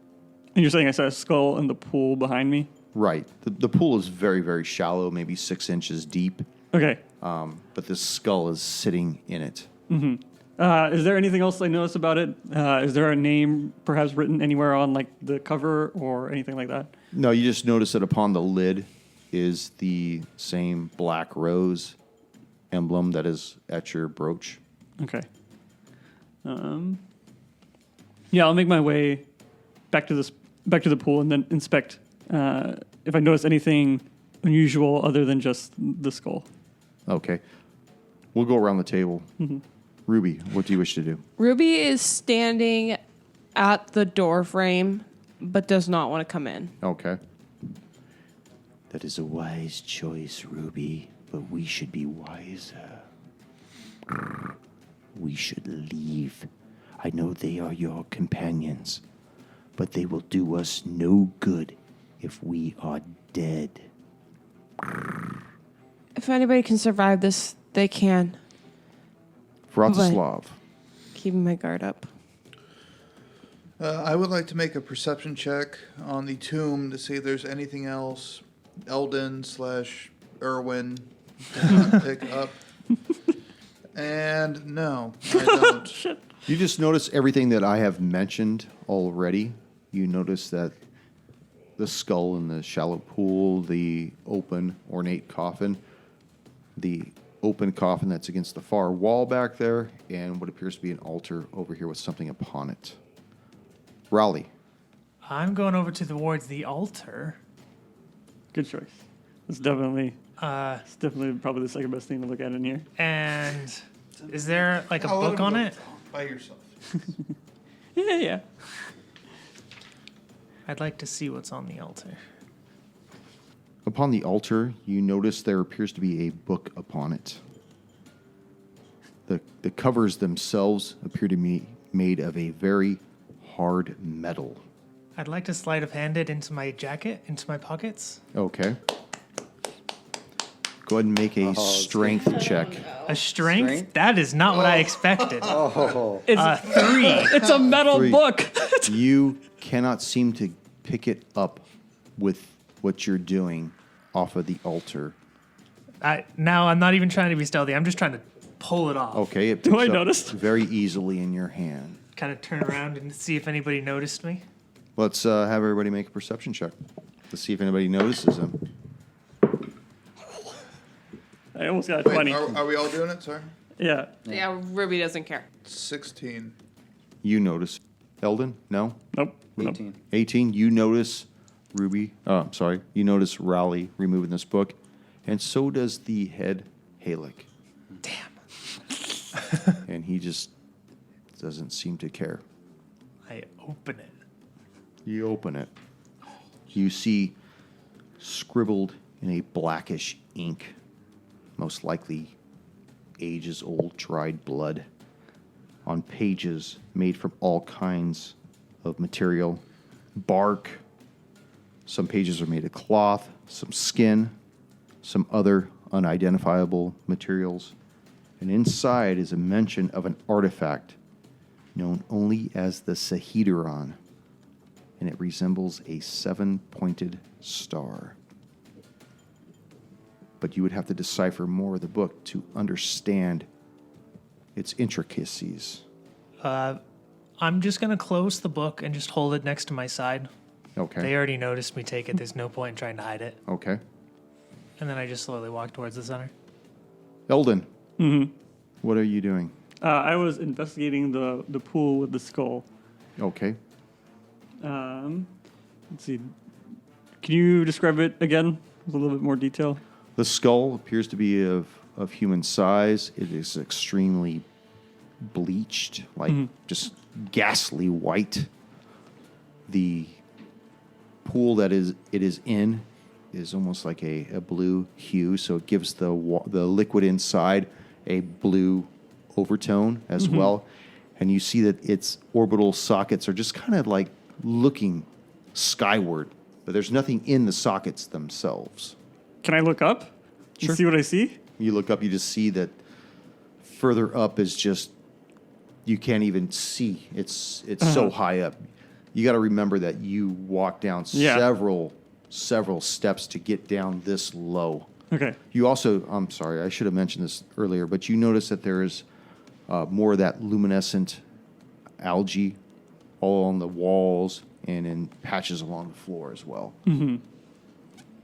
And you're saying I saw a skull in the pool behind me? Right. The pool is very, very shallow, maybe 6 inches deep, Okay. but this skull is sitting in it. Is there anything else I noticed about it? Is there a name perhaps written anywhere on like the cover or anything like that? No, you just notice that upon the lid is the same black rose emblem that is at your brooch. Okay. Yeah, I'll make my way back to the pool and then inspect if I notice anything unusual other than just the skull. Okay. We'll go around the table. Ruby, what do you wish to do? Ruby is standing at the door frame, but does not want to come in. Okay. That is a wise choice, Ruby, but we should be wiser. We should leave. I know they are your companions, but they will do us no good if we are dead. If anybody can survive this, they can. Vratislav. Keeping my guard up. I would like to make a perception check on the tomb to see if there's anything else Eldon/Irwin did not pick up. And no, I don't. You just notice everything that I have mentioned already. You notice that the skull in the shallow pool, the open, ornate coffin, the open coffin that's against the far wall back there, and what appears to be an altar over here with something upon it. Raleigh. I'm going over towards the altar. Good choice. It's definitely probably the second best thing to look at in here. And is there like a I'll let book him on go it? By yourself. Yeah. I'd like to see what's on the altar. Upon the altar, you notice there appears to be a book upon it. The covers themselves appear to be made of a very hard metal. I'd like to sleight of hand it into my jacket, into my pockets. Okay. Go ahead and make a strength check. A strength? Strength? That is not what I expected. Oh, 3. It's a metal 3. book. You cannot seem to pick it up with what you're doing off of the altar. Now I'm not even trying to be stealthy. I'm just trying to pull it off. Okay, it Do picks I up notice? very easily in your hand. Kind of turn around and see if anybody noticed me. Let's have everybody make a perception check to see if anybody notices him. I almost got a Wait, 20. are we all doing it? Sorry. Yeah. Yeah, Ruby doesn't care. 16. You notice. Eldon? No? Nope. 18. 18. You notice Ruby. Oh, I'm sorry. You notice Raleigh removing this book. And so does the head Halec. Damn. And he just doesn't seem to care. I open it. You open it. You see scribbled in a blackish ink, most likely ages old dried blood, on pages made from all kinds of material, bark. Some pages are made of cloth, some skin, some other unidentifiable materials. And inside is a mention of an artifact known only as the Sahideron, and it resembles a 7-pointed star. But you would have to decipher more of the book to understand its intricacies. I'm just going to close the book and just hold it next to my side. Okay. They already noticed me take it. There's no point in trying to hide it. Okay. And then I just slowly walk towards the center. Eldon. Mm-hmm. What are you doing? I was investigating the pool with the skull. Okay. Let's see. Can you describe it again with a little bit more detail? The skull appears to be of human size. It is extremely bleached, like just ghastly white. The pool that it is in is almost like a blue hue, so it gives the liquid inside a blue overtone as well. And you see that its orbital sockets are just kind of like looking skyward, but there's nothing in the sockets themselves. Can I look up and see what I see? You look up, you just see that further up is just, you can't even see. It's so high up. You got to remember that you walk down several steps to get down this low. Okay. You also, I'm sorry, I should have mentioned this earlier, but you notice that there is more of that luminescent algae all on the walls and in patches along the floor as well. Mm-hmm.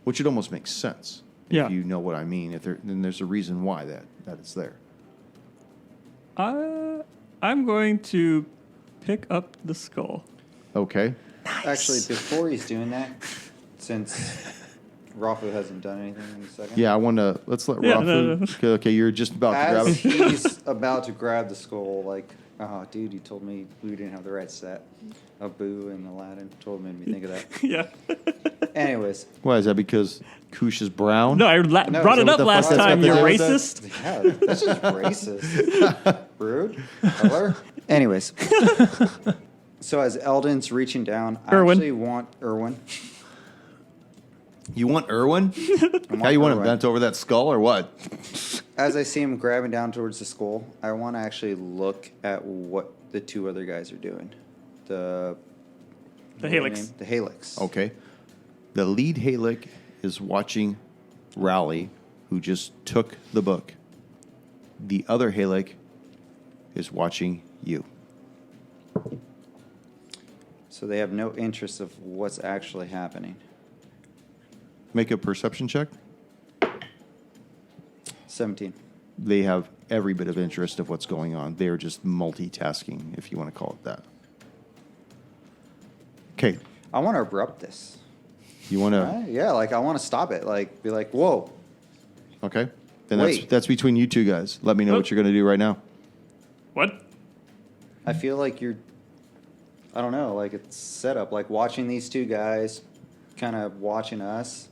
Which it almost makes sense. Yeah. If you know what I mean. Then there's a reason why that it's there. I'm going to pick up the skull. Okay. Actually, before he's doing that, since Rafu hasn't done anything in a second. Yeah, let's let Yeah, Rafu. no. Okay, you're just about to grab As it. he's about to grab the skull, like, oh, dude, you told me we didn't have the right set. Abu and Aladdin told me to think of that. Yeah. Anyways, Why is that? Because Kush is brown? No, I No, brought so it what up the fuck last that's got time. to You're do with that? racist. yeah, that's just racist. Rude. Color. Anyways, so as Eldon's reaching down, I Erwin. actually want Erwin. You want Irwin? How you want him bent over that skull or what? As I see him grabbing down towards the skull, I want to actually look at what the two other guys are doing. The Halecs. The Halecs. Okay. The lead Halec is watching Rowley, who just took the book. The other Halec is watching you. So they have no interest of what's actually happening. Make a perception check. 17. They have every bit of interest of what's going on. They are just multitasking, if you want to call it that. Okay. I want to abrupt this. You want to... Right? Yeah, like I want to stop it. Like be like, whoa. Okay. Then Wait. that's between you two guys. Let me know what you're going to do right now. What? I feel like you're, I don't know, like it's set up, like watching these two guys, kind of watching us.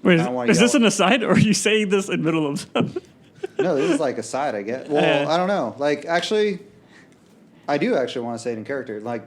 Wait, I don't wanna is this yell. an aside, or are you saying this in middle of something? No, this is like a side, I guess. Well, I don't know. Like actually, I do actually want to say it in character. Like,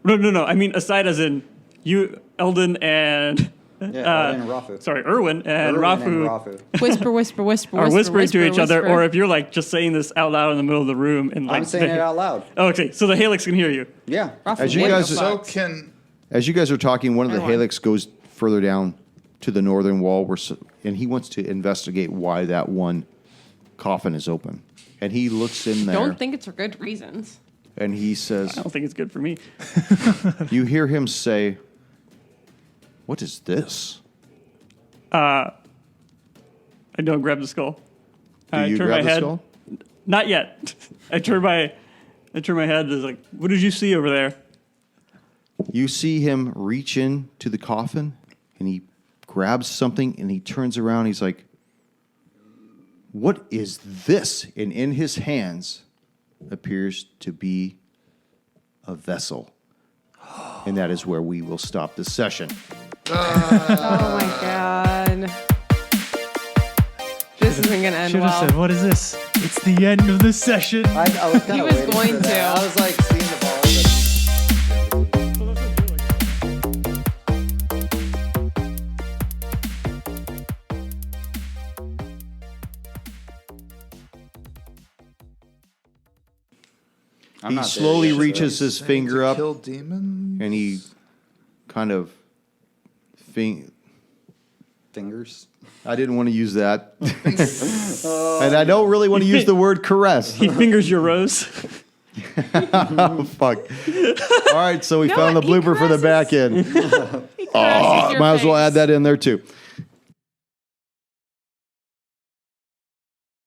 No. I mean aside as in you, Eldon, and yeah, Eldon and Rafu. sorry, Erwin and Erwin Rafu and Rafu. Whisper, whisper, whisper, are whisper, whispering to each other, whisper. or if you're like just saying this out loud in the middle of the room, and like I'm saying it out loud. Oh, okay, so the Halecs can hear you. Yeah. As you What guys the So fuck? As you guys are talking, one of the Everyone. Halecs goes further down to the northern wall, and he wants to investigate why that one coffin is open. And he looks in there, Don't think it's for good reasons. and he says, I don't think it's good for me. you hear him say, "What is this?" I don't grab the skull. Do I you turn grab my the head. skull? Not yet. I turn my head. It's like, what did you see over there? You see him reach in to the coffin, and he grabs something, and he turns around. He's like, "What is this?" And in his hands appears to be a vessel. And that is where we will stop this session. Oh my god. This isn't gonna end Should have well. said, "What is this?" It's the end of the session. I was kind He of was waiting going for that. to. I was like seeing the ball. But I'm He not there slowly yet, so- reaches his finger up, Kill demons. and he kind of Fingers. I didn't want to use that. And I don't really want to use the word caress. He fingers your rose. Oh, fuck. All right, so we No, found the he blooper for the caresses- back end. He caresses your Might as well face. add that in there, too.